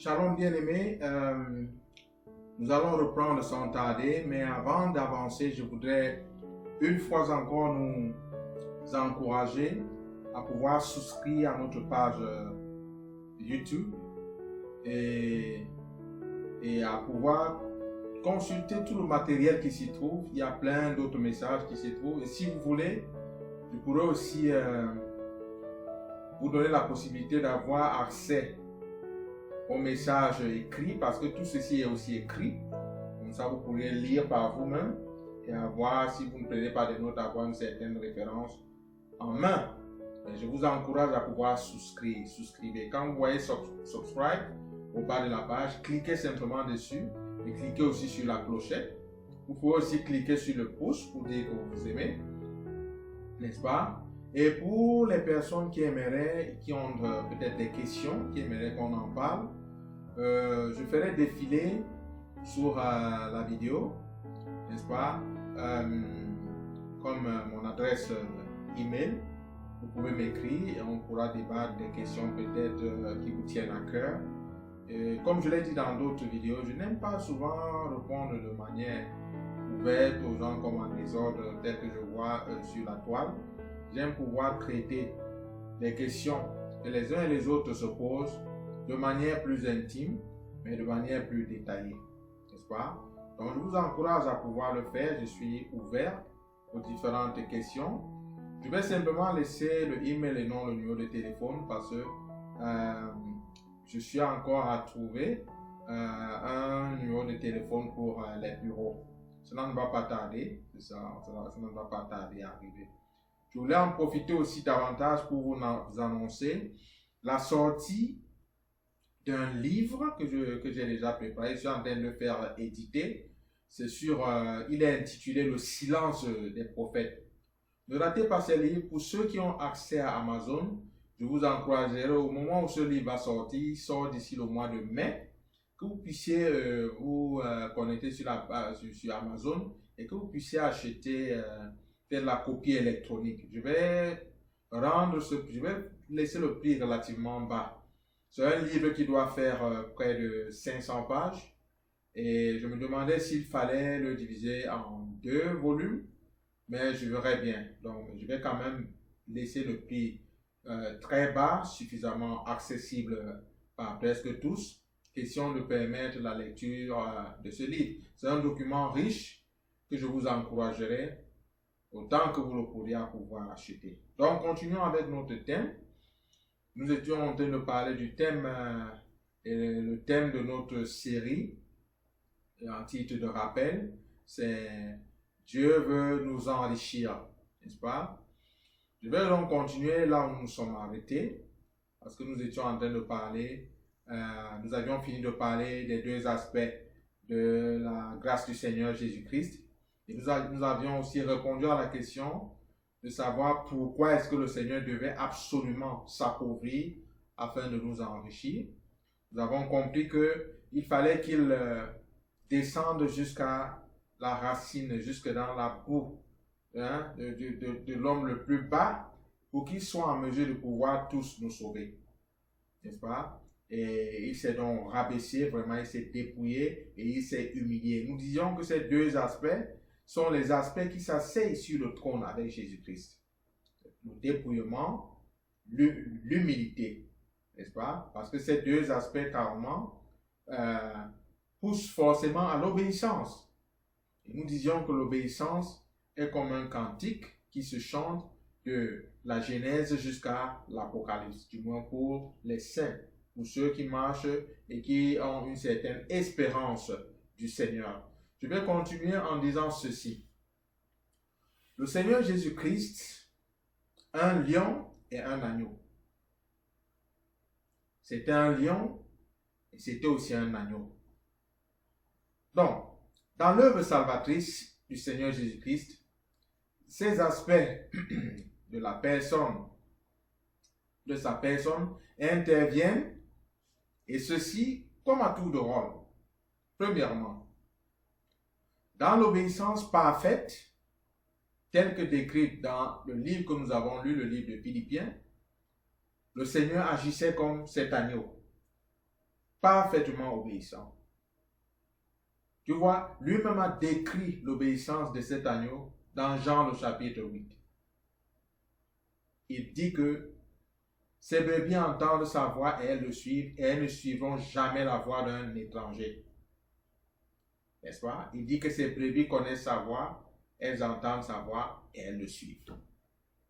Shalom bien-aimés, nous allons reprendre sans tarder, mais avant d'avancer, je voudrais une fois encore nous encourager à pouvoir souscrire à notre page YouTube et à pouvoir consulter tout le matériel qui s'y trouve. Il y a plein d'autres messages qui s'y trouvent. Et si vous voulez, je pourrais aussi vous donner la possibilité d'avoir accès aux messages écrits, parce que tout ceci est aussi écrit. Comme ça, vous pourrez lire par vous-même et avoir, si vous ne prenez pas de notes, avoir une certaine référence en main. Et je vous encourage à pouvoir souscrire. Souscrivez. Quand vous voyez subscribe au bas de la page, cliquez simplement dessus et cliquez aussi sur la clochette. Vous pouvez aussi cliquer sur le pouce pour dire que vous aimez, n'est-ce pas? Et pour les personnes qui aimeraient, qui ont peut-être des questions, qui aimeraient qu'on en parle, je ferai défiler sur la vidéo, n'est-ce pas, comme mon adresse email. Vous pouvez m'écrire et on pourra débattre des questions peut-être qui vous tiennent à cœur. Et comme je l'ai dit dans d'autres vidéos, je n'aime pas souvent répondre de manière ouverte aux gens comme en désordre tel que je vois sur la toile. J'aime pouvoir traiter des questions que les uns et les autres se posent de manière plus intime, mais de manière plus détaillée, n'est-ce pas? Donc je vous encourage à pouvoir le faire. Je suis ouvert aux différentes questions. Je vais simplement laisser le email et non le numéro de téléphone parce que je suis encore à trouver un numéro de téléphone pour les bureaux. Cela ne va pas tarder, ça ne va pas tarder à arriver. Je voulais en profiter aussi davantage pour vous annoncer la sortie d'un livre que j'ai déjà préparé. Je suis en train de le faire éditer. C'est il est intitulé Le silence des prophètes. Ne ratez pas ce livre. Pour ceux qui ont accès à Amazon, je vous encouragerai au moment où ce livre va sortir, il sort d'ici le mois de mai, que vous puissiez vous connecter sur Amazon et que vous puissiez acheter la copie électronique. Je vais laisser le prix relativement bas. C'est un livre qui doit faire près de 500 pages et je me demandais s'il fallait le diviser en 2 volumes, mais je verrai bien. Donc, je vais quand même laisser le prix très bas, suffisamment accessible par presque tous, question de permettre la lecture de ce livre. C'est un document riche que je vous encouragerai autant que vous le pourriez à pouvoir acheter. Donc, continuons avec notre thème. Nous étions en train de parler du thème, le thème de notre série, en titre de rappel, c'est Dieu veut nous enrichir, n'est-ce pas? Je vais donc continuer là où nous sommes arrêtés, parce que nous étions en train de parler, nous avions fini de parler des 2 aspects de la grâce du Seigneur Jésus-Christ. Et nous avions aussi répondu à la question de savoir pourquoi est-ce que le Seigneur devait absolument s'appauvrir afin de nous enrichir. Nous avons compris qu'il fallait qu'il descende jusqu'à la racine, jusque dans la boue de l'homme le plus bas pour qu'il soit en mesure de pouvoir tous nous sauver. N'est-ce pas? Et il s'est donc rabaissé, vraiment il s'est dépouillé et il s'est humilié. Nous disions que ces 2 aspects sont les aspects qui s'asseyent sur le trône avec Jésus-Christ. Le dépouillement, l'humilité, n'est-ce pas? Parce que ces 2 aspects carrément poussent forcément à l'obéissance. Et nous disions que l'obéissance est comme un cantique qui se chante de la Genèse jusqu'à l'Apocalypse, du moins pour les saints, pour ceux qui marchent et qui ont une certaine espérance du Seigneur. Je vais continuer en disant ceci. Le Seigneur Jésus-Christ, un lion et un agneau. C'était un lion et c'était aussi un agneau. Donc, dans l'œuvre salvatrice du Seigneur Jésus-Christ, ces aspects de sa personne interviennent, et ceci comme à tour de rôle. Premièrement, dans l'obéissance parfaite, telle que décrite dans le livre que nous avons lu, le livre de Philippiens, le Seigneur agissait comme cet agneau. parfaitement obéissant. Tu vois, lui-même a décrit l'obéissance de cet agneau dans Jean le chapitre 8. Il dit que ces brebis entendent sa voix et elles le suivent et elles ne suivront jamais la voix d'un étranger. N'est-ce pas? Il dit que ces brebis connaissent sa voix, elles entendent sa voix et elles le suivent.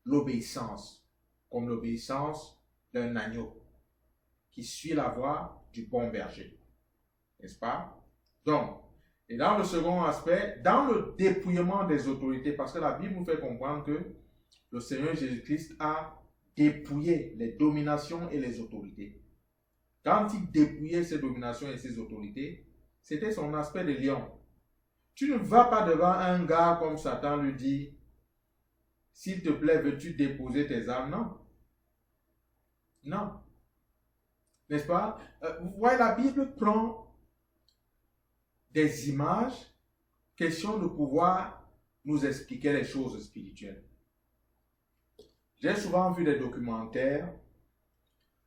L'obéissance, comme l'obéissance d'un agneau qui suit la voix du bon berger. N'est-ce pas? Donc, et dans le second aspect, dans le dépouillement des autorités, parce que la Bible nous fait comprendre que le Seigneur Jésus-Christ a dépouillé les dominations et les autorités. Quand il dépouillait ces dominations et ces autorités, c'était son aspect de lion. Tu ne vas pas devant un gars comme Satan lui dit, s'il te plaît, veux-tu déposer tes armes? Non. Non. N'est-ce pas? Vous voyez, la Bible prend des images, question de pouvoir nous expliquer les choses spirituelles. J'ai souvent vu des documentaires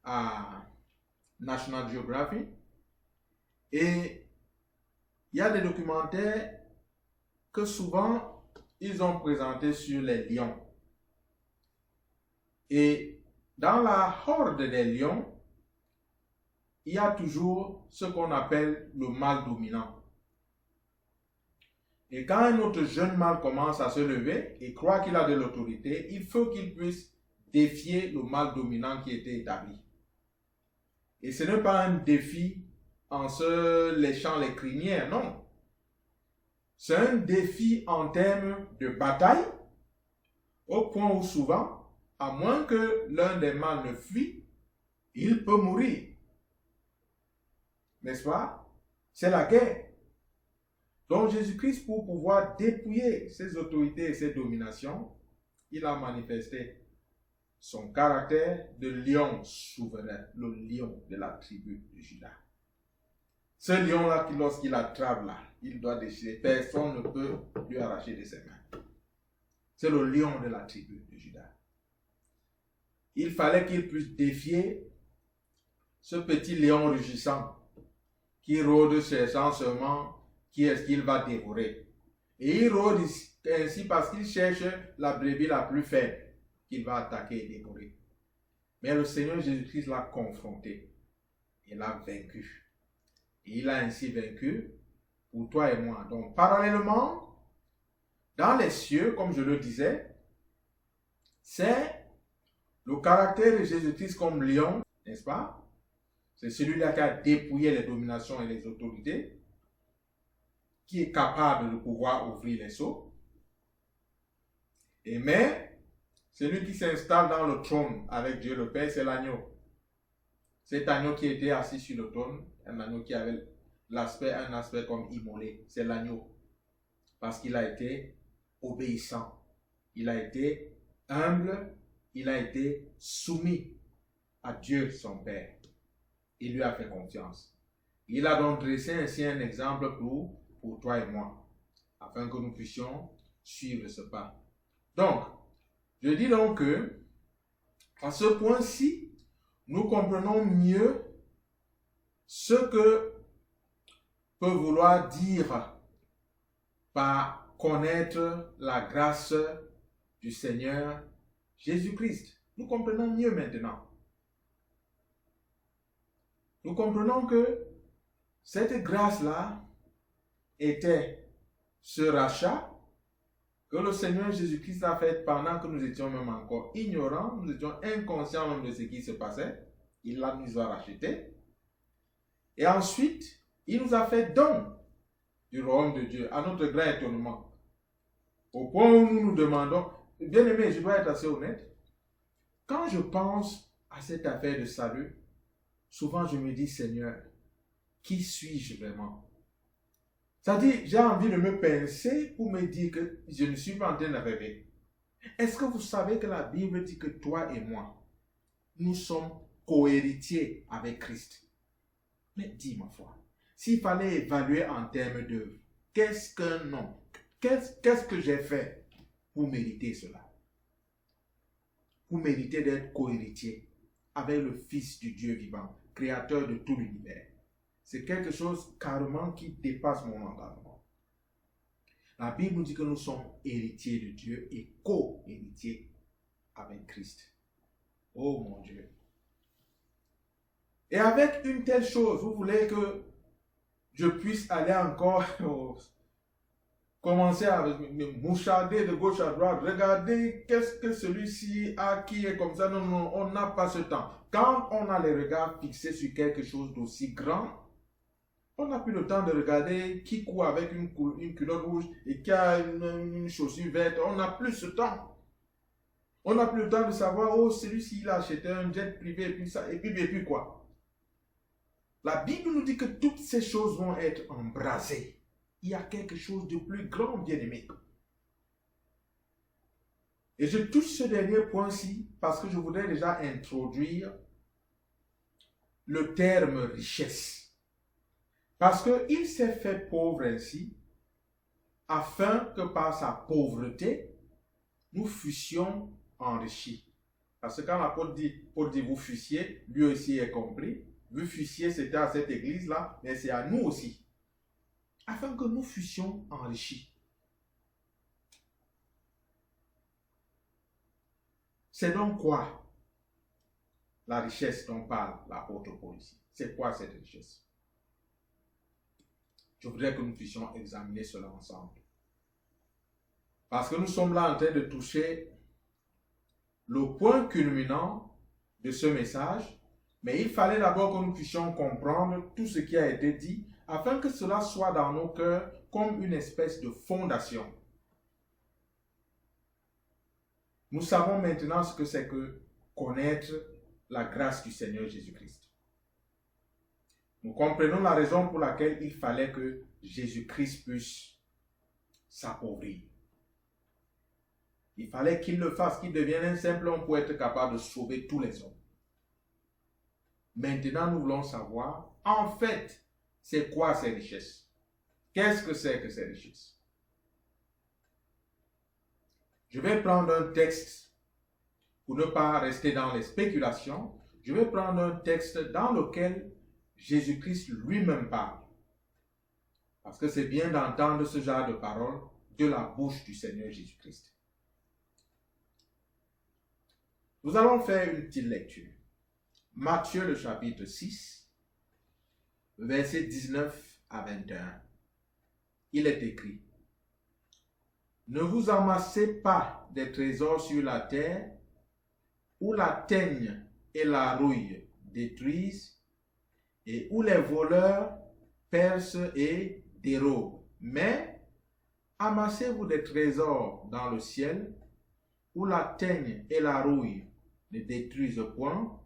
à National Geographic et il y a des documentaires que souvent ils ont présentés sur les lions. Et dans la horde des lions, il y a toujours ce qu'on appelle le mâle dominant. Et quand un autre jeune mâle commence à se lever et croit qu'il a de l'autorité, il faut qu'il puisse défier le mâle dominant qui était établi. Et ce n'est pas un défi en se léchant les crinières, non. C'est un défi en termes de bataille, au point où souvent, à moins que l'un des mâles ne fuit, il peut mourir. N'est-ce pas? C'est la guerre. Donc Jésus-Christ, pour pouvoir dépouiller ses autorités et ses dominations, il a manifesté son caractère de lion souverain, le lion de la tribu de Juda. Ce lion-là, lorsqu'il attrape là, il doit déchirer. Personne ne peut lui arracher de ses mains. C'est le lion de la tribu de Juda. Il fallait qu'il puisse défier ce petit lion rugissant qui rôde cherchant seulement qui est-ce qu'il va dévorer. Et il rôde ainsi parce qu'il cherche la brebis la plus faible qu'il va attaquer et dévorer. Mais le Seigneur Jésus-Christ l'a confronté et l'a vaincu. Et il a ainsi vaincu pour toi et moi. Donc, parallèlement, dans les cieux, comme je le disais, c'est le caractère de Jésus-Christ comme lion, n'est-ce pas? C'est celui-là qui a dépouillé les dominations et les autorités, qui est capable de pouvoir ouvrir les seaux. Mais, celui qui s'installe dans le trône avec Dieu le Père, c'est l'agneau. Cet agneau qui était assis sur le trône, un agneau qui avait un aspect comme immolé, c'est l'agneau. Parce qu'il a été obéissant, il a été humble, il a été soumis à Dieu son Père. Il lui a fait confiance. Il a donc dressé ainsi un exemple pour toi et moi, afin que nous puissions suivre ce pas. Donc, je dis donc que, à ce point-ci, nous comprenons mieux ce que peut vouloir dire par connaître la grâce du Seigneur Jésus-Christ. Nous comprenons mieux maintenant. Nous comprenons que cette grâce-là était ce rachat que le Seigneur Jésus-Christ a fait pendant que nous étions même encore ignorants, nous étions inconscients même de ce qui se passait. Il nous a rachetés. Et ensuite, il nous a fait don du royaume de Dieu, à notre grand étonnement. Au point où nous nous demandons, bien aimé, je dois être assez honnête, quand je pense à cette affaire de salut, souvent je me dis, Seigneur, qui suis-je vraiment? C'est-à-dire, j'ai envie de me pincer pour me dire que je ne suis pas en train de rêver. Est-ce que vous savez que la Bible dit que toi et moi, nous sommes co-héritiers avec Christ? Mais dis ma foi, s'il fallait évaluer en termes d'œuvre, qu'est-ce qu'un homme, qu'est-ce que j'ai fait pour mériter cela? Pour mériter d'être co-héritier avec le Fils du Dieu vivant, créateur de tout l'univers. c'est quelque chose carrément qui dépasse mon entendement. La Bible nous dit que nous sommes héritiers de Dieu et co-héritiers avec Christ. Oh mon Dieu. Et avec une telle chose, vous voulez que je puisse aller encore commencer à me moucharder de gauche à droite, regarder qu'est-ce que celui-ci a qui est comme ça. Non, non, on n'a pas ce temps. Quand on a les regards fixés sur quelque chose d'aussi grand, on n'a plus le temps de regarder qui court avec une culotte rouge et qui a une chaussure verte. On n'a plus ce temps. On n'a plus le temps de savoir, oh, celui-ci, il a acheté un jet privé et puis ça, et puis quoi. La Bible nous dit que toutes ces choses vont être embrasées. Il y a quelque chose de plus grand, bien-aimé. Et je touche ce dernier point-ci parce que je voudrais déjà introduire le terme richesse. Parce qu'il s'est fait pauvre ainsi, afin que par sa pauvreté, nous fussions enrichis. Parce que quand l'apôtre dit vous fussiez, lui aussi est compris. Vous fussiez, c'était à cette église-là, mais c'est à nous aussi. Afin que nous fussions enrichis. C'est donc quoi la richesse dont parle l'apôtre Paul ici? C'est quoi cette richesse? Je voudrais que nous puissions examiner cela ensemble. Parce que nous sommes là en train de toucher le point culminant de ce message, mais il fallait d'abord que nous puissions comprendre tout ce qui a été dit, afin que cela soit dans nos cœurs comme une espèce de fondation. Nous savons maintenant ce que c'est que connaître la grâce du Seigneur Jésus-Christ. Nous comprenons la raison pour laquelle il fallait que Jésus-Christ puisse s'appauvrir. Il fallait qu'il le fasse, qu'il devienne un simple homme pour être capable de sauver tous les hommes. Maintenant, nous voulons savoir, en fait, c'est quoi ces richesses? Qu'est-ce que c'est que ces richesses? Je vais prendre un texte, pour ne pas rester dans les spéculations, je vais prendre un texte dans lequel Jésus-Christ lui-même parle. Parce que c'est bien d'entendre ce genre de paroles de la bouche du Seigneur Jésus-Christ. Nous allons faire une petite lecture. Matthieu le chapitre 6, versets 19 à 21. Il est écrit: Ne vous amassez pas des trésors sur la terre, où la teigne et la rouille détruisent, et où les voleurs percent et dérobent. Mais amassez-vous des trésors dans le ciel, où la teigne et la rouille ne détruisent point,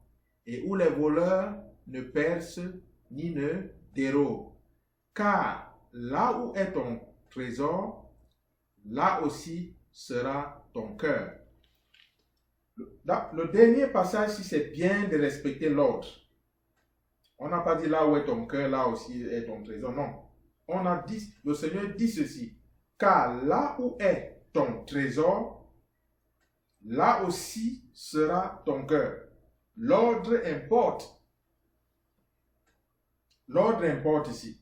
et où les voleurs ne percent ni ne dérobent. Car là où est ton trésor, là aussi sera ton cœur. Le dernier passage, si c'est bien de respecter l'ordre. On n'a pas dit là où est ton cœur, là aussi est ton trésor. Non. On a dit, le Seigneur dit ceci. Car là où est ton trésor, là aussi sera ton cœur. L'ordre importe. L'ordre importe ici.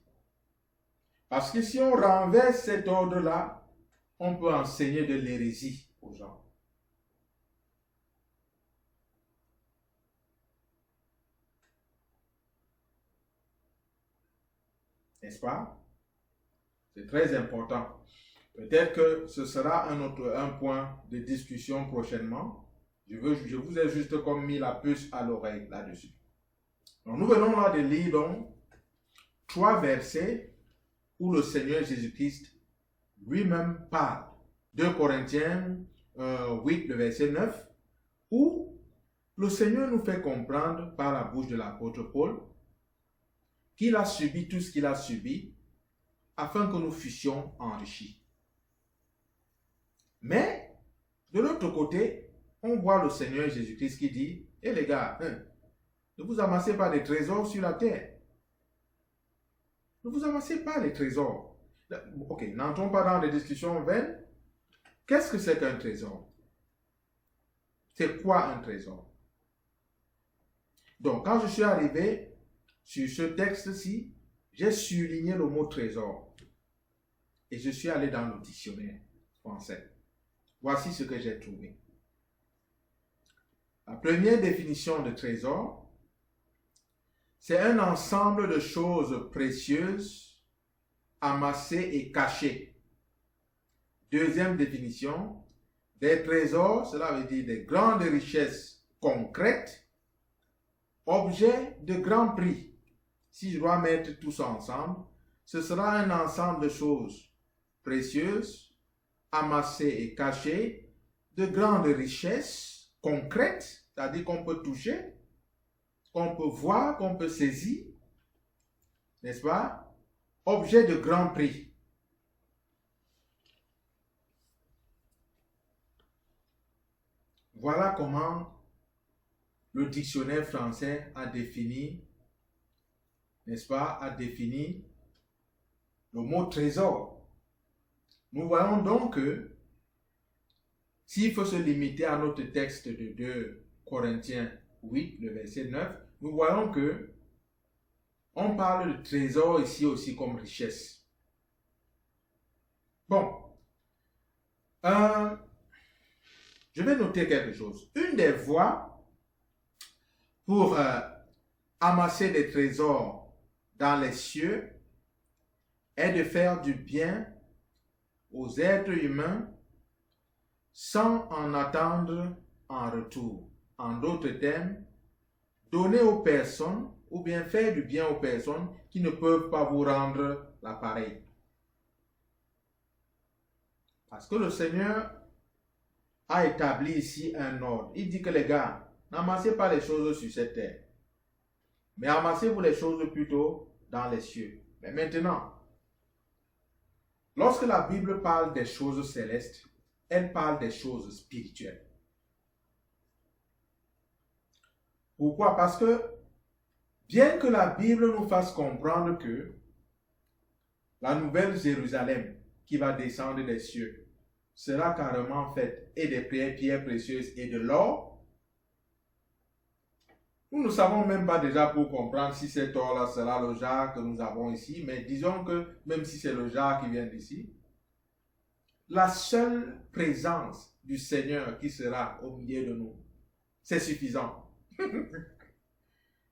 Parce que si on renverse cet ordre-là, on peut enseigner de l'hérésie aux gens. N'est-ce pas? C'est très important. Peut-être que ce sera un point de discussion prochainement. Je vous ai juste comme mis la puce à l'oreille là-dessus. Donc, nous venons là de lire donc 3 versets où le Seigneur Jésus-Christ lui-même parle. 2 Corinthiens 8, le verset 9, où le Seigneur nous fait comprendre par la bouche de l'apôtre Paul qu'il a subi tout ce qu'il a subi afin que nous fussions enrichis. Mais, de l'autre côté, on voit le Seigneur Jésus-Christ qui dit, eh les gars, ne vous amassez pas des trésors sur la terre. Ne vous amassez pas les trésors. Ok, n'entrons pas dans des discussions vaines. Qu'est-ce que c'est qu'un trésor? C'est quoi un trésor? Donc, quand je suis arrivé sur ce texte-ci, j'ai souligné le mot trésor et je suis allé dans le dictionnaire français. Voici ce que j'ai trouvé. La première définition de trésor, c'est un ensemble de choses précieuses, amassées et cachées. Deuxième définition, des trésors, cela veut dire des grandes richesses concrètes, objets de grand prix. Si je dois mettre tout ça ensemble, ce sera un ensemble de choses précieuses, amassées et cachées, de grandes richesses concrètes, c'est-à-dire qu'on peut toucher, qu'on peut voir, qu'on peut saisir, n'est-ce pas? Objets de grand prix. Voilà comment le dictionnaire français a défini, n'est-ce pas, a défini le mot trésor. Nous voyons donc que s'il faut se limiter à notre texte de 2 Corinthiens 8, le verset 9, nous voyons que on parle de trésor ici aussi comme richesse. Bon, je vais noter quelque chose. Une des voies pour amasser des trésors dans les cieux est de faire du bien aux êtres humains sans en attendre en retour. En d'autres termes, donner aux personnes ou bien faire du bien aux personnes qui ne peuvent pas vous rendre l'appareil. Parce que le Seigneur a établi ici un ordre. Il dit que les gars, n'amassez pas les choses sur cette terre, mais amassez-vous les choses plutôt dans les cieux. Mais maintenant, lorsque la Bible parle des choses célestes, elle parle des choses spirituelles. Pourquoi? Parce que bien que la Bible nous fasse comprendre que la nouvelle Jérusalem qui va descendre des cieux sera carrément faite et des pierres précieuses et de l'or, nous ne savons même pas déjà pour comprendre si cet or-là sera le jarre que nous avons ici, mais disons que même si c'est le jarre qui vient d'ici, la seule présence du Seigneur qui sera au milieu de nous, c'est suffisant.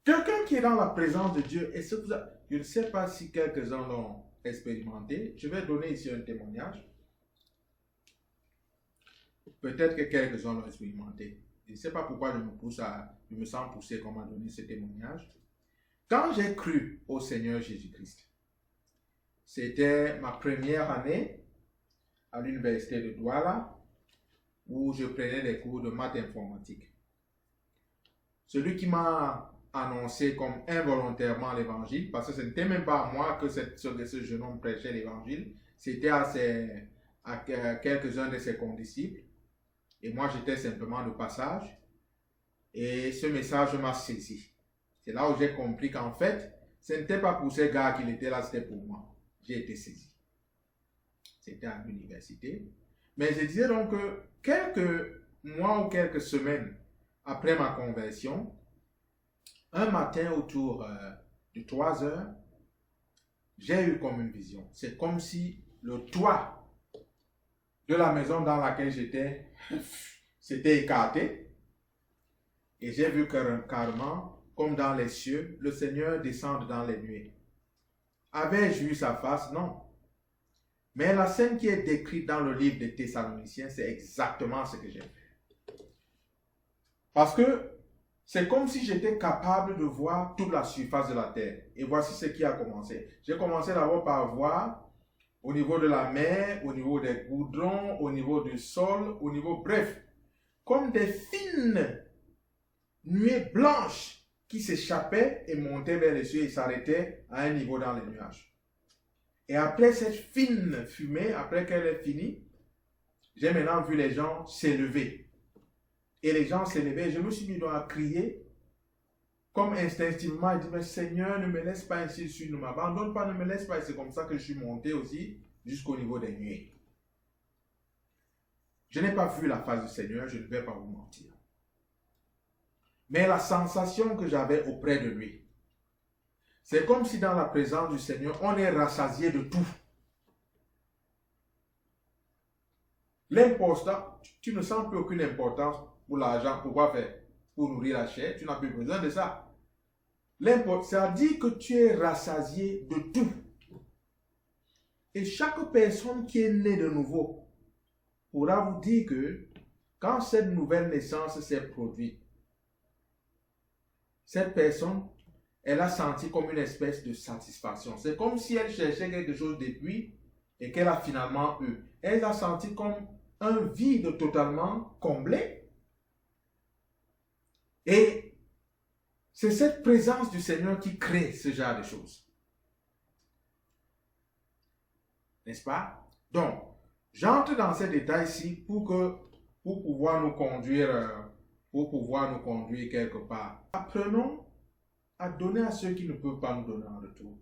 Quelqu'un qui est dans la présence de Dieu, et je ne sais pas si quelques-uns l'ont expérimenté, je vais donner ici un témoignage. Peut-être que quelques-uns l'ont expérimenté. Je ne sais pas pourquoi je me sens poussé comme à donner ce témoignage. Quand j'ai cru au Seigneur Jésus-Christ, c'était ma première année à l'université de Douala, où je prenais des cours de maths informatique. Celui qui m'a annoncé comme involontairement l'évangile, parce que ce n'était même pas à moi que ce jeune homme prêchait l'évangile, c'était à quelques-uns de ses condisciples, et moi j'étais simplement de passage, et ce message m'a saisi. C'est là où j'ai compris qu'en fait, ce n'était pas pour ces gars qu'il était là, c'était pour moi. J'ai été saisi. C'était à l'université. Mais je disais donc que quelques mois ou quelques semaines après ma conversion, un matin autour de 3 heures, j'ai eu comme une vision. C'est comme si le toit de la maison dans laquelle j'étais s'était écarté. Et j'ai vu carrément, comme dans les cieux, le Seigneur descendre dans les nuées. Avais-je vu sa face? Non. Mais la scène qui est décrite dans le livre des Thessaloniciens, c'est exactement ce que j'ai fait. Parce que c'est comme si j'étais capable de voir toute la surface de la terre. Et voici ce qui a commencé. J'ai commencé d'abord par voir au niveau de la mer, au niveau des goudrons, au niveau du sol, au niveau, bref, comme des fines nuées blanches qui s'échappaient et montaient vers les cieux et s'arrêtaient à un niveau dans les nuages. Et après cette fine fumée, après qu'elle est finie, j'ai maintenant vu les gens s'élever. Et les gens s'élevaient, je me suis mis donc à crier, comme instinctivement, il dit, mais Seigneur, ne me laisse pas ainsi dessus, ne m'abandonne pas, ne me laisse pas. Et c'est comme ça que je suis monté aussi jusqu'au niveau des nuées. Je n'ai pas vu la face du Seigneur, je ne vais pas vous mentir. Mais la sensation que j'avais auprès de lui, C'est comme si dans la présence du Seigneur, on est rassasié de tout. L'important, tu ne sens plus aucune importance pour l'argent. Pourquoi faire? Pour nourrir la chair, tu n'as plus besoin de ça. L'important, ça dit que tu es rassasié de tout. Et chaque personne qui est née de nouveau pourra vous dire que quand cette nouvelle naissance s'est produite, cette personne, elle a senti comme une espèce de satisfaction. C'est comme si elle cherchait quelque chose depuis et qu'elle a finalement eu. Elle a senti comme un vide totalement comblé. Et c'est cette présence du Seigneur qui crée ce genre de choses. N'est-ce pas? Donc, j'entre dans ces détails-ci pour pouvoir nous conduire quelque part. Apprenons à donner à ceux qui ne peuvent pas nous donner en retour.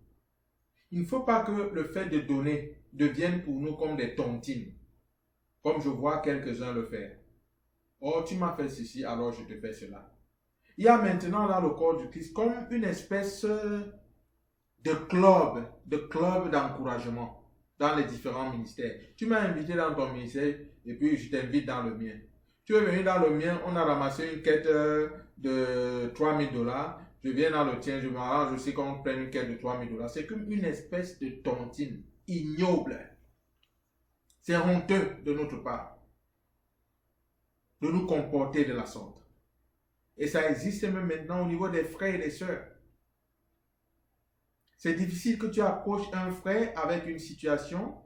Il ne faut pas que le fait de donner devienne pour nous comme des tontines, comme je vois quelques-uns le faire. Oh, tu m'as fait ceci, alors je te fais cela. Il y a maintenant dans le corps du Christ comme une espèce de club d'encouragement dans les différents ministères. Tu m'as invité dans ton ministère et puis je t'invite dans le mien. Tu es venu dans le mien, on a ramassé une quête de $3000. Je viens dans le tien, je m'arrange aussi qu'on prenne une quête de $3000. C'est comme une espèce de tontine ignoble. C'est honteux de notre part de nous comporter de la sorte. Et ça existe même maintenant au niveau des frères et des sœurs. C'est difficile que tu approches un frère avec une situation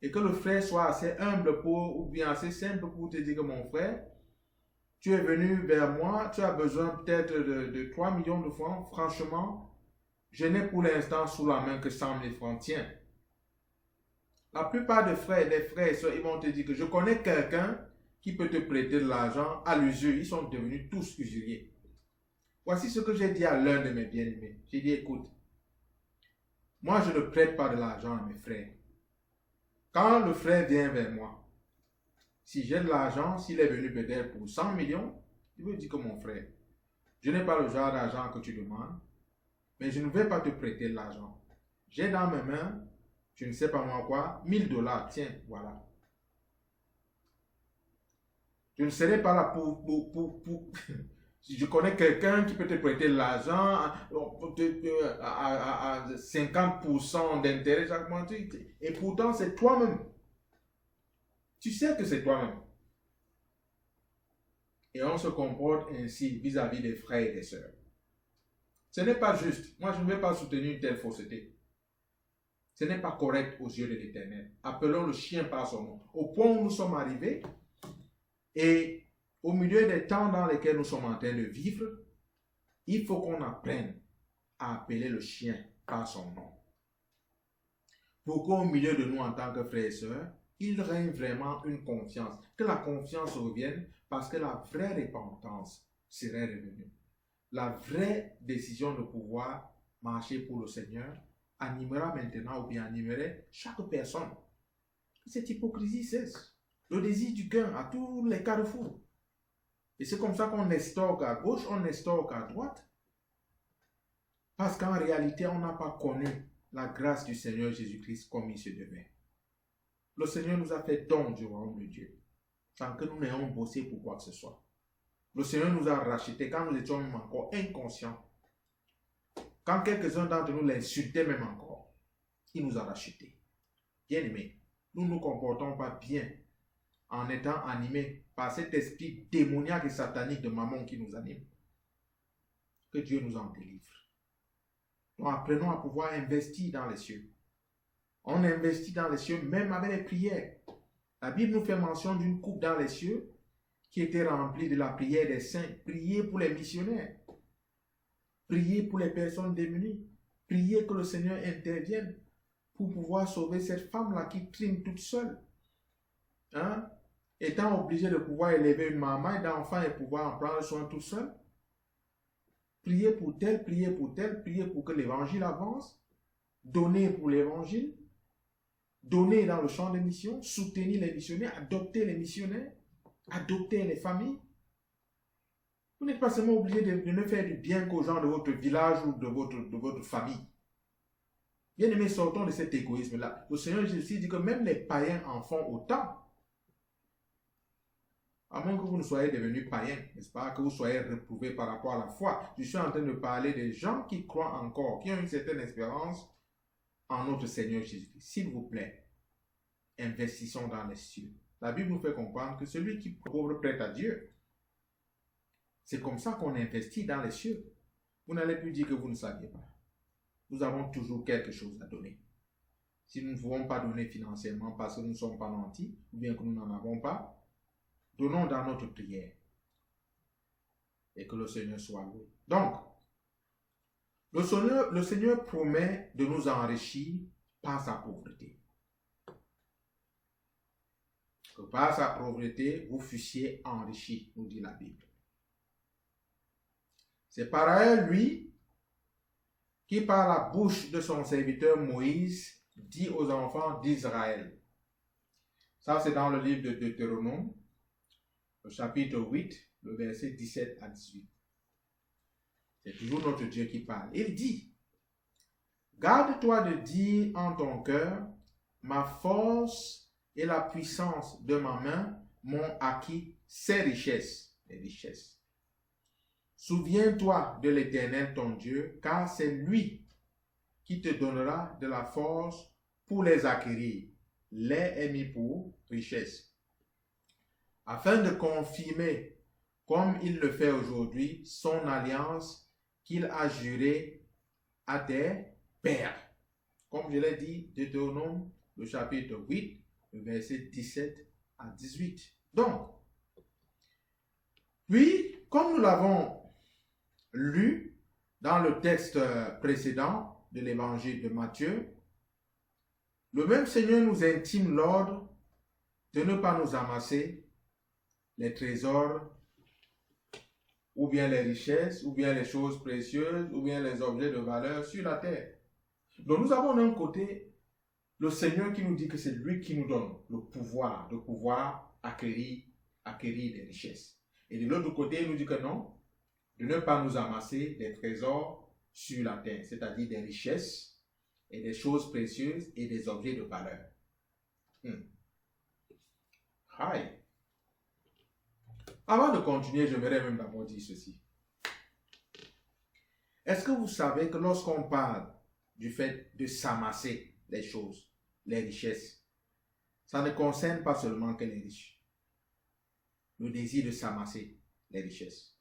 et que le frère soit assez humble ou bien assez simple pour te dire que mon frère, tu es venu vers moi, tu as besoin peut-être de 3 millions de francs. Franchement, je n'ai pour l'instant sous la main que 100 000 francs. Tiens. La plupart des frères et sœurs, ils vont te dire que je connais quelqu'un qui peut te prêter de l'argent à l'usure. Ils sont devenus tous usuriers. Voici ce que j'ai dit à l'un de mes bien-aimés. J'ai dit, écoute, moi je ne prête pas de l'argent à mes frères. Quand le frère vient vers moi, si j'ai de l'argent, s'il est venu peut-être pour 100 millions, il veut dire que mon frère, je n'ai pas le genre d'argent que tu demandes, mais je ne vais pas te prêter de l'argent. J'ai dans mes mains, je ne sais pas moi quoi, $1000, tiens, voilà. Je ne serai pas là pour si je connais quelqu'un qui peut te prêter de l'argent à 50% d'intérêt chaque mois, et pourtant c'est toi-même. Tu sais que c'est toi-même. Et on se comporte ainsi vis-à-vis des frères et des sœurs. Ce n'est pas juste. Moi, je ne vais pas soutenir une telle fausseté. Ce n'est pas correct aux yeux de l'Éternel. Appelons le chien par son nom. Au point où nous sommes arrivés, et au milieu des temps dans lesquels nous sommes en train de vivre, il faut qu'on apprenne à appeler le chien par son nom. Pour qu'au milieu de nous en tant que frères et sœurs, il règne vraiment une confiance. Que la confiance revienne parce que la vraie repentance serait revenue. La vraie décision de pouvoir marcher pour le Seigneur animera maintenant ou bien animerait chaque personne. Cette hypocrisie cesse. Le désir du gain à tous les carrefours. Et c'est comme ça qu'on estorque à gauche, on estorque à droite. Parce qu'en réalité, on n'a pas connu la grâce du Seigneur Jésus-Christ comme il se devait. Le Seigneur nous a fait don du royaume de Dieu, sans que nous n'ayons bossé pour quoi que ce soit. Le Seigneur nous a rachetés quand nous étions même encore inconscients. Quand quelques-uns d'entre nous l'insultaient même encore, il nous a rachetés. Bien-aimés, nous ne nous comportons pas bien en étant animés par cet esprit démoniaque et satanique de mammon qui nous anime. Que Dieu nous en délivre. Donc apprenons à pouvoir investir dans les cieux. On investit dans les cieux même avec les prières. La Bible nous fait mention d'une coupe dans les cieux qui était remplie de la prière des saints. Priez pour les missionnaires. Priez pour les personnes démunies. Priez que le Seigneur intervienne pour pouvoir sauver cette femme-là qui trime toute seule. Hein? Étant obligée de pouvoir élever une maman d'enfant et pouvoir en prendre soin tout seul. Priez pour tel, priez pour tel, priez pour que l'évangile avance. Donnez pour l'évangile. Donnez dans le champ de mission. Soutenir les missionnaires. Adopter les missionnaires. Adopter les familles. Vous n'êtes pas seulement obligé de ne faire du bien qu'aux gens de votre village ou de votre famille. Bien aimé, sortons de cet égoïsme-là. Le Seigneur Jésus dit que même les païens en font autant. À moins que vous ne soyez devenus païens, n'est-ce pas, que vous soyez reprouvés par rapport à la foi. Je suis en train de parler des gens qui croient encore, qui ont une certaine espérance en notre Seigneur Jésus-Christ. S'il vous plaît, investissons dans les cieux. La Bible nous fait comprendre que celui qui est pauvre prête à Dieu. C'est comme ça qu'on investit dans les cieux. Vous n'allez plus dire que vous ne saviez pas. Nous avons toujours quelque chose à donner. Si nous ne pouvons pas donner financièrement parce que nous ne sommes pas nantis, ou bien que nous n'en avons pas, donnons dans notre prière. Et que le Seigneur soit loué. Donc, le Seigneur promet de nous enrichir par sa pauvreté. Que par sa pauvreté, vous fussiez enrichis, nous dit la Bible. C'est par ailleurs lui qui, par la bouche de son serviteur Moïse, dit aux enfants d'Israël. Ça, c'est dans le livre de Deutéronome, le chapitre 8, le verset 17 à 18. C'est toujours notre Dieu qui parle. Il dit, « Garde-toi de dire en ton cœur, ma force et la puissance de ma main m'ont acquis ces richesses, les richesses. Souviens-toi de l'Éternel ton Dieu, car c'est lui qui te donnera de la force pour les acquérir, les émis pour richesse, afin de confirmer, comme il le fait aujourd'hui, son alliance qu'il a jurée à tes pères. » Comme je l'ai dit, Deutéronome, le chapitre 8, le verset 17 à 18. Donc, puis, comme nous l'avons lu dans le texte précédent de l'évangile de Matthieu, le même Seigneur nous intime l'ordre de ne pas nous amasser les trésors ou bien les richesses, ou bien les choses précieuses, ou bien les objets de valeur sur la terre. Donc nous avons d'un côté le Seigneur qui nous dit que c'est lui qui nous donne le pouvoir de pouvoir acquérir des richesses. Et de l'autre côté, il nous dit que non, de ne pas nous amasser des trésors sur la terre, c'est-à-dire des richesses et des choses précieuses et des objets de valeur. Aïe. Avant de continuer, j'aimerais même d'abord dire ceci. Est-ce que vous savez que lorsqu'on parle du fait de s'amasser les choses, les richesses, ça ne concerne pas seulement que les riches. Le désir de s'amasser les richesses.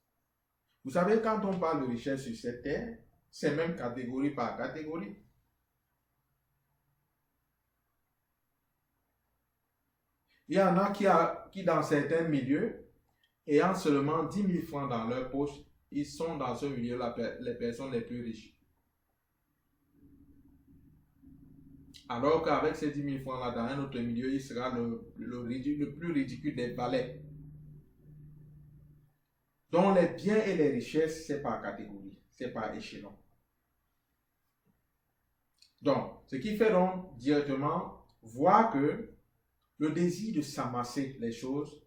Vous savez, quand on parle de richesse sur cette terre, c'est même catégorie par catégorie. Il y en a qui dans certains milieux, ayant seulement 10 000 francs dans leur poche, ils sont dans ce milieu les personnes les plus riches. Alors qu'avec ces 10 000 francs-là, dans un autre milieu, il sera le plus ridicule des valets. Donc les biens et les richesses, c'est par catégorie, c'est par échelon. Donc, ce qui fait donc directement voir que le désir de s'amasser les choses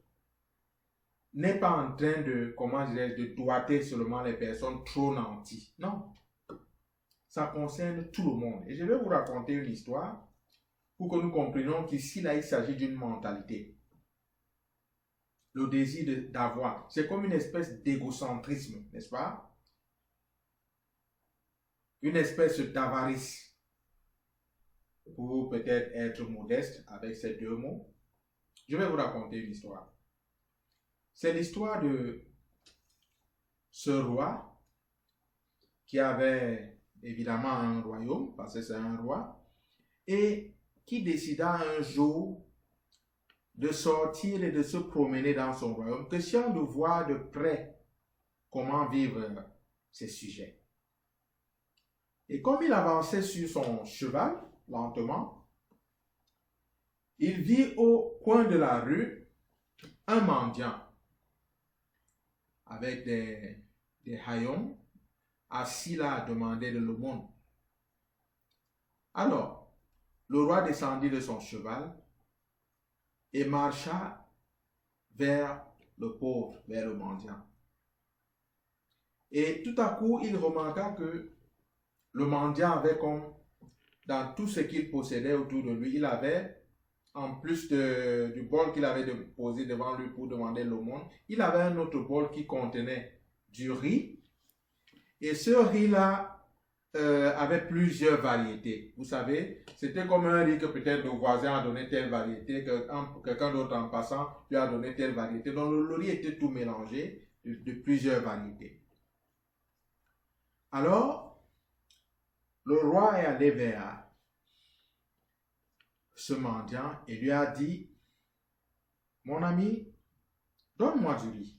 n'est pas en train de, de doiter seulement les personnes trop nanties. Non. Ça concerne tout le monde. Et je vais vous raconter une histoire pour que nous comprenions qu'ici, là, il s'agit d'une mentalité. Le désir d'avoir. C'est comme une espèce d'égocentrisme, n'est-ce pas? Une espèce d'avarice. Pour peut-être être modeste avec ces deux mots, je vais vous raconter une histoire. C'est l'histoire de ce roi qui avait évidemment un royaume, parce que c'est un roi, et qui décida un jour de sortir et de se promener dans son royaume, question de voir de près comment vivent ses sujets. Et comme il avançait sur son cheval, lentement, il vit au coin de la rue un mendiant avec des haillons assis là à demander de l'aumône. Alors, le roi descendit de son cheval et marcha vers le pauvre, vers le mendiant. Et tout à coup, il remarqua que le mendiant avait comme, dans tout ce qu'il possédait autour de lui, il avait, en plus du bol qu'il avait posé devant lui pour demander l'aumône, il avait un autre bol qui contenait du riz. Et ce riz-là avait plusieurs variétés. Vous savez, c'était comme un riz que peut-être le voisin a donné telle variété, que quelqu'un d'autre en passant lui a donné telle variété. Donc le riz était tout mélangé de plusieurs variétés. Alors, le roi est allé vers ce mendiant et lui a dit, mon ami, donne-moi du riz.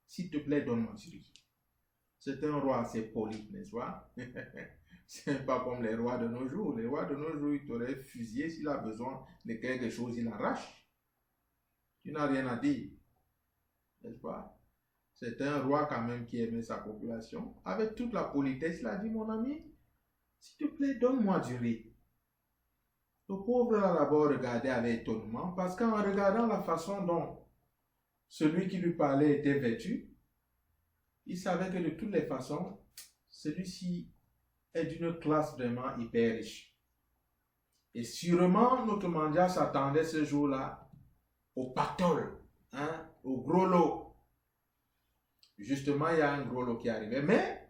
S'il te plaît, donne-moi du riz. C'est un roi assez poli, n'est-ce pas? C'est pas comme les rois de nos jours. Les rois de nos jours, il t'aurait fusillé s'il a besoin de quelque chose, il arrache. Tu n'as rien à dire, n'est-ce pas? C'est un roi quand même qui aimait sa population. Avec toute la politesse, il a dit, mon ami, s'il te plaît, donne-moi du riz. Le pauvre l'a d'abord regardé avec étonnement parce qu'en regardant la façon dont celui qui lui parlait était vêtu, il savait que de toutes les façons, celui-ci est d'une classe vraiment hyper riche. Et sûrement, notre mendiant s'attendait ce jour-là au pactole, hein, au gros lot. Justement, il y a un gros lot qui arrivait. Mais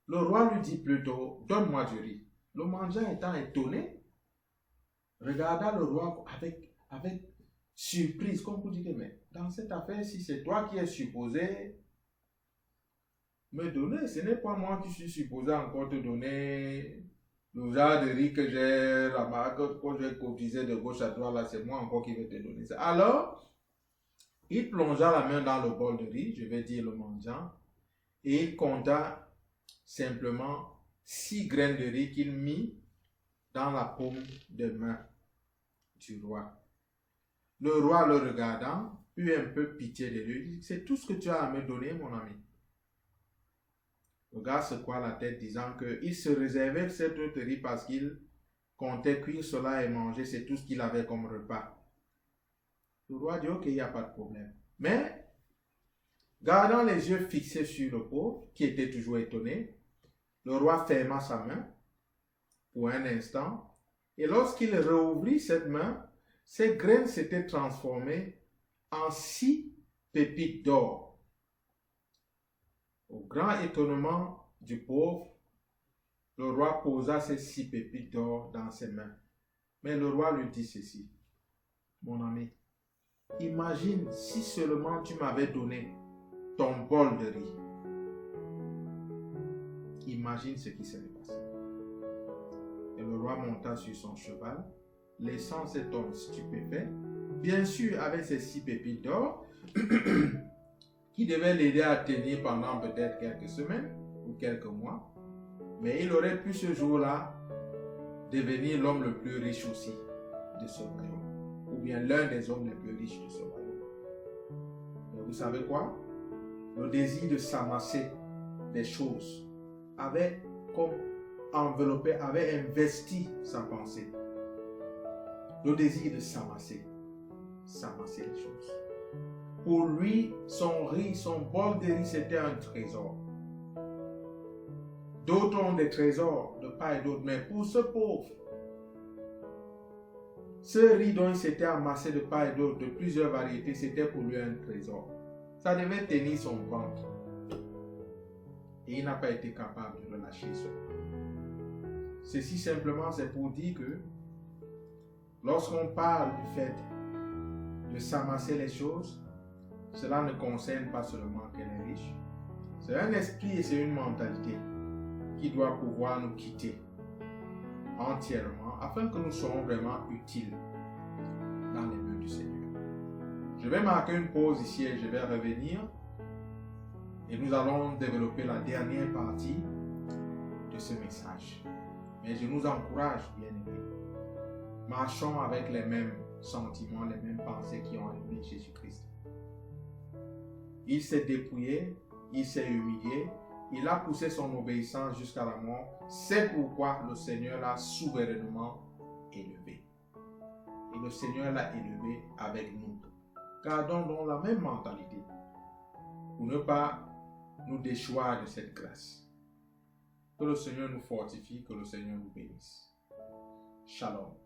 le roi lui dit plutôt, donne-moi du riz. Le mendiant étant étonné, regarda le roi avec surprise, comme pour dire, mais dans cette affaire, si c'est toi qui es supposé me donner, ce n'est pas moi qui suis supposé encore te donner le genre de riz que j'ai ramassé, que j'ai cotisé de gauche à droite, là, c'est moi encore qui vais te donner ça. Alors, il plongea la main dans le bol de riz, je vais dire le mendiant, et il compta simplement 6 graines de riz qu'il mit dans la paume de main du roi. Le roi le regardant, eut un peu pitié de lui, il dit, c'est tout ce que tu as à me donner, mon ami. Le gars secoua la tête disant qu'il se réservait cette autre riz parce qu'il comptait cuire cela et manger, c'est tout ce qu'il avait comme repas. Le roi dit, ok, il n'y a pas de problème. Mais, gardant les yeux fixés sur le pauvre, qui était toujours étonné, le roi ferma sa main pour un instant, et lorsqu'il rouvrit cette main, ces graines s'étaient transformées en 6 pépites d'or. Au grand étonnement du pauvre, le roi posa ces 6 pépites d'or dans ses mains. Mais le roi lui dit ceci, mon ami, imagine si seulement tu m'avais donné ton bol de riz. Imagine ce qui serait passé. Et le roi monta sur son cheval, laissant cet homme stupéfait, bien sûr avec ses 6 pépites d'or, qui devaient l'aider à tenir pendant peut-être quelques semaines ou quelques mois. Mais il aurait pu ce jour-là devenir l'homme le plus riche aussi de ce royaume, ou bien l'un des hommes les plus riches de ce royaume. Mais vous savez quoi? Le désir de s'amasser des choses avait comme enveloppé, avait investi sa pensée. Le désir de s'amasser les choses. Pour lui, son riz, son bol de riz, c'était un trésor. D'autres ont des trésors de part et d'autre, mais pour ce pauvre, ce riz dont il s'était amassé de part et d'autre, de plusieurs variétés, c'était pour lui un trésor. Ça devait tenir son ventre. Et il n'a pas été capable de relâcher cela. Ceci simplement, c'est pour dire que lorsqu'on parle du fait de s'amasser les choses, cela ne concerne pas seulement qu'elle est riche. C'est un esprit et c'est une mentalité qui doit pouvoir nous quitter entièrement afin que nous soyons vraiment utiles dans les mains du Seigneur. Je vais marquer une pause ici et je vais revenir et nous allons développer la dernière partie de ce message. Mais je nous encourage, bien-aimés, marchons avec les mêmes sentiments, les mêmes pensées qui ont animé Jésus-Christ. Il s'est dépouillé, il s'est humilié, il a poussé son obéissance jusqu'à la mort. C'est pourquoi le Seigneur l'a souverainement élevé. Et le Seigneur l'a élevé avec nous. Gardons donc la même mentalité pour ne pas nous déchoir de cette grâce. Que le Seigneur nous fortifie, que le Seigneur nous bénisse. Shalom.